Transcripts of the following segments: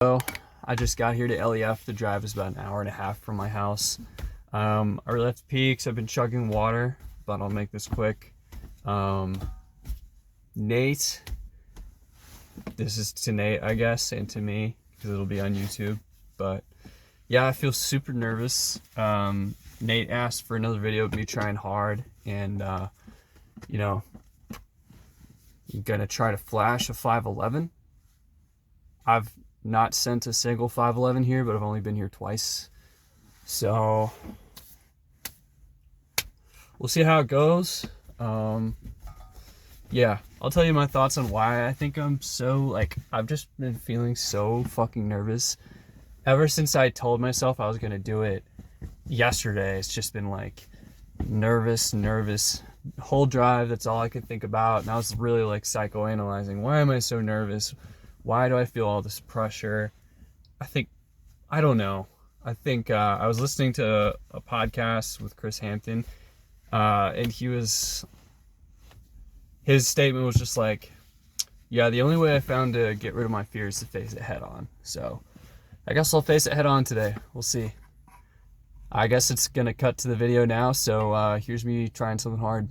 So I just got here to LEF. The drive is about an hour and a half from my house. I left Peaks. I've been chugging water, but I'll make this quick. Nate, this is to Nate, I guess, and to me, because it'll be on YouTube. But yeah, I feel super nervous. Nate asked for another video of me trying hard, and I'm gonna try to flash a 511. I've not sent a single 511 here, but I've only been here twice. So we'll see how it goes. Yeah, I'll tell you my thoughts on why I think I'm so, I've just been feeling so fucking nervous. Ever since I told myself I was going to do it yesterday, it's just been nervous. Whole drive, that's all I could think about. And I was really psychoanalyzing. Why am I so nervous? Why do I feel all this pressure? I don't know. I think I was listening to a podcast with Chris Hampton, and his statement was just yeah, the only way I found to get rid of my fear is to face it head on. So I guess I'll face it head on today. We'll see. I guess it's gonna cut to the video now, so here's me trying something hard.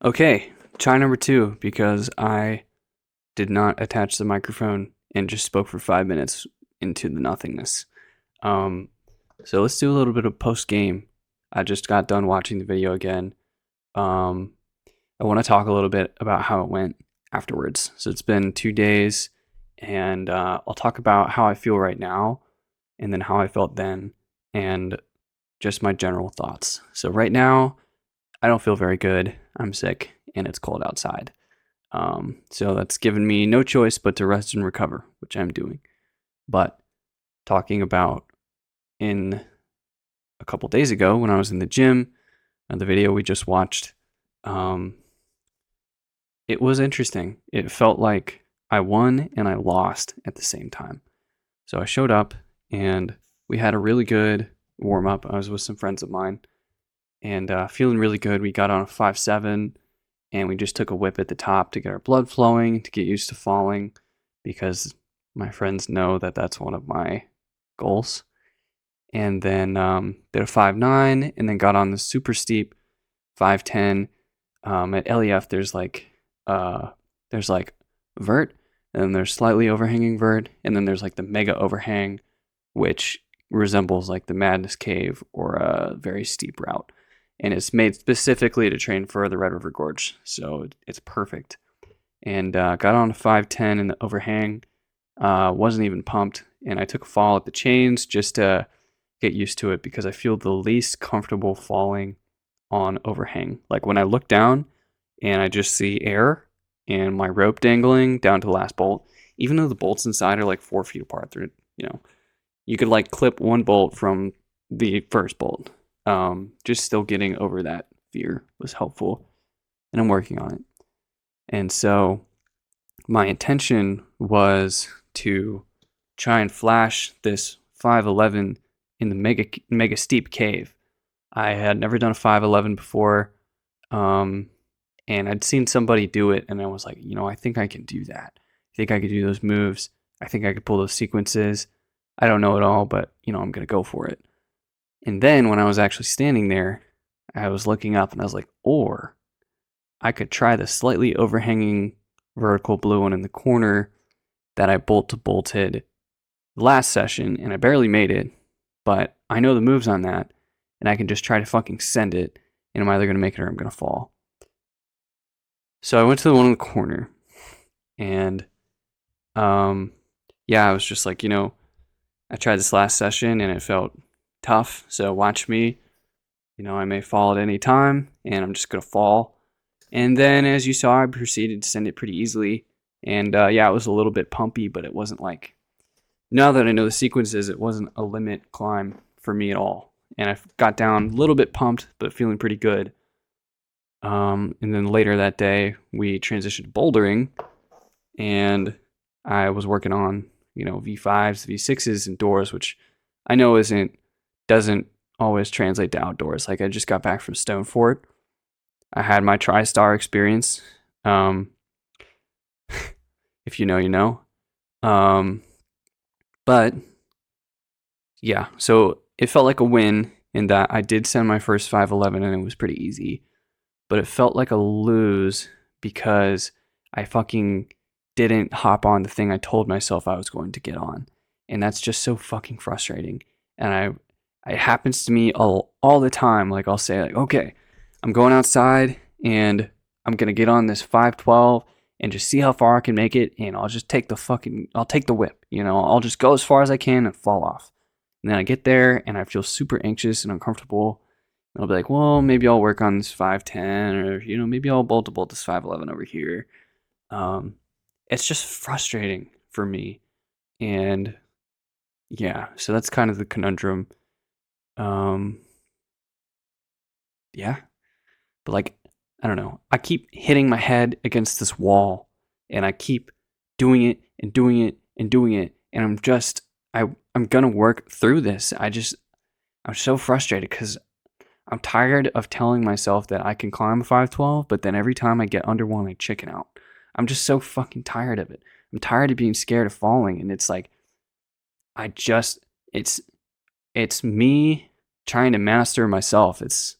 Okay, try number 2, because I did not attach the microphone and just spoke for 5 minutes into the nothingness. So let's do a little bit of post-game. I just got done watching the video again. I want to talk a little bit about how it went afterwards. So it's been 2 days, and I'll talk about how I feel right now, and then how I felt then, and just my general thoughts. So right now, I don't feel very good. I'm sick, and it's cold outside. So that's given me no choice but to rest and recover, which I'm doing. But talking about in a couple days ago when I was in the gym, the video we just watched, it was interesting. It felt like I won and I lost at the same time. So I showed up and we had a really good warm up. I was with some friends of mine and feeling really good. We got on a 5-7 and we just took a whip at the top to get our blood flowing, to get used to falling, because my friends know that that's one of my goals. And then did a 5-9 and then got on the super steep 5-10. At LEF, there's like vert, and then there's slightly overhanging vert, and then there's like the mega overhang, which resembles like the Madness Cave or a very steep route. And it's made specifically to train for the Red River Gorge, so it's perfect. And got on a 5-10 in the overhang, wasn't even pumped, and I took a fall at the chains just to get used to it, because I feel the least comfortable falling on overhang. Like when I look down and I just see air and my rope dangling down to the last bolt, even though the bolts inside are like 4 feet apart, they're, you could like clip one bolt from the first bolt. Just still getting over that fear was helpful, and I'm working on it. And so my intention was to try and flash this 5-11 in the mega steep cave. I had never done a 5-11 before, and I'd seen somebody do it, and I was like, I think I can do that. I think I could do those moves. I think I could pull those sequences. I don't know it all, but I'm gonna go for it. And then when I was actually standing there, I was looking up and I was like, or I could try the slightly overhanging vertical blue one in the corner that I bolted last session, and I barely made it, but I know the moves on that, and I can just try to fucking send it, and I'm either going to make it or I'm going to fall. So I went to the one in the corner, and I was just like, I tried this last session and it felt tough, so watch me. I may fall at any time, and I'm just going to fall. And then, as you saw, I proceeded to send it pretty easily, and it was a little bit pumpy, but it wasn't like, now that I know the sequences, it wasn't a limit climb for me at all. And I got down a little bit pumped, but feeling pretty good. And then later that day, we transitioned to bouldering, and I was working on, V5s, V6s indoors, which I know doesn't always translate to outdoors. Like I just got back from Stone Fort. I had my TriStar experience. If you know, you know. But yeah, so it felt like a win in that I did send my first 5-11 and it was pretty easy. But it felt like a lose because I fucking didn't hop on the thing I told myself I was going to get on. And that's just so fucking frustrating. And it happens to me all the time. Like I'll say like, okay, I'm going outside and I'm going to get on this 5-12 and just see how far I can make it. And I'll just take I'll take the whip, I'll just go as far as I can and fall off. And then I get there and I feel super anxious and uncomfortable. And I'll be like, well, maybe I'll work on this 5-10 or, maybe I'll bolt this 5-11 over here. It's just frustrating for me. And yeah, so that's kind of the conundrum. Yeah. But like, I don't know. I keep hitting my head against this wall and I keep doing it and doing it and doing it. And I'm going to work through this. I'm so frustrated because I'm tired of telling myself that I can climb a 5-12, but then every time I get under one, I chicken out. I'm just so fucking tired of it. I'm tired of being scared of falling. And it's like, it's me trying to master myself. It's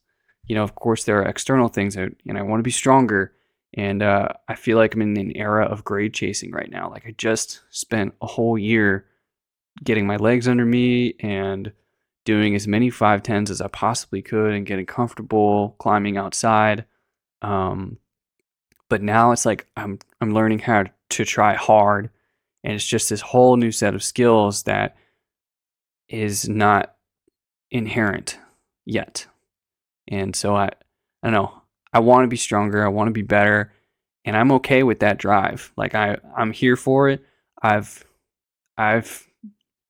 of course there are external things and I want to be stronger. And I feel like I'm in an era of grade chasing right now. Like I just spent a whole year getting my legs under me and doing as many 510s as I possibly could and getting comfortable climbing outside. Um, but now it's like I'm learning how to try hard, and it's just this whole new set of skills that is not inherent yet. And so I don't know. I want to be stronger. I want to be better, and I'm okay with that drive. Like I'm here for it. I've I've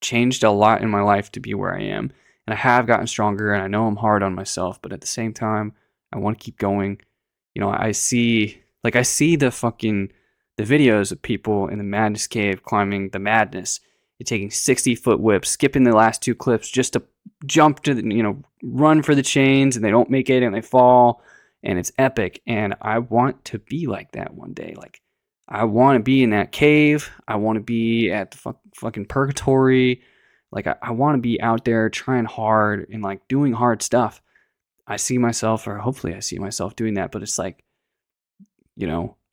changed a lot in my life to be where I am, and I have gotten stronger. And I know I'm hard on myself, but at the same time, I want to keep going. I see the videos of people in the madness cave climbing the madness. You're taking 60-foot whips, skipping the last two clips just to jump to run for the chains, and they don't make it and they fall, and it's epic. And I want to be like that one day. Like I want to be in that cave. I want to be at the fucking purgatory. Like I want to be out there trying hard and like doing hard stuff. I see myself, or hopefully I see myself doing that, but it's like,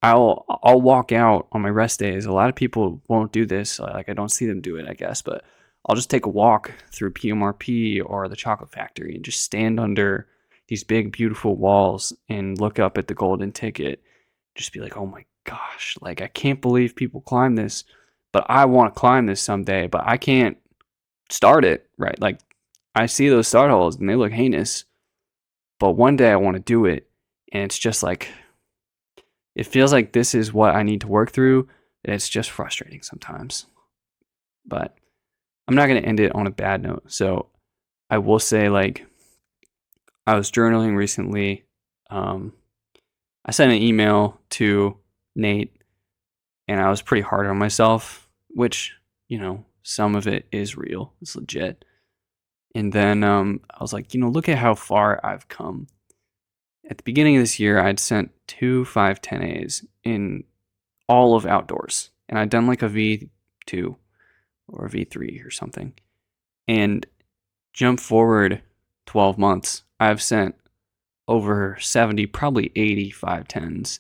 I'll walk out on my rest days. A lot of people won't do this. Like I don't see them do it, I guess, but I'll just take a walk through PMRP or the Chocolate Factory and just stand under these big beautiful walls and look up at the golden ticket. Just be like, "Oh my gosh, like I can't believe people climb this, but I want to climb this someday, but I can't start it, right?" Like I see those start holes and they look heinous, but one day I want to do it, and it's just like it feels like this is what I need to work through. And it's just frustrating sometimes. But I'm not going to end it on a bad note. So I will say, like, I was journaling recently. I sent an email to Nate, and I was pretty hard on myself, which, some of it is real. It's legit. And then I was like, look at how far I've come. At the beginning of this year, I'd sent 2 510As in all of outdoors, and I'd done like a V2 or a V3 or something. And jump forward 12 months, I've sent over 70, probably 80 510s.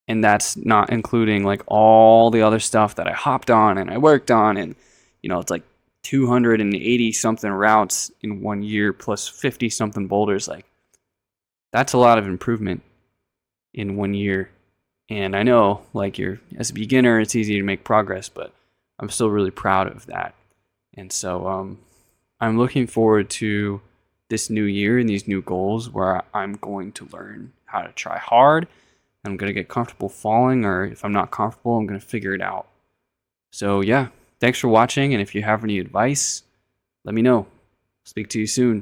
And that's not including like all the other stuff that I hopped on and I worked on. And, it's like 280 something routes in 1 year plus 50 something boulders. Like, that's a lot of improvement in 1 year. And I know, like, as a beginner, it's easy to make progress, but I'm still really proud of that. And so I'm looking forward to this new year and these new goals where I'm going to learn how to try hard. I'm going to get comfortable falling, or if I'm not comfortable, I'm going to figure it out. So yeah, thanks for watching. And if you have any advice, let me know. Speak to you soon.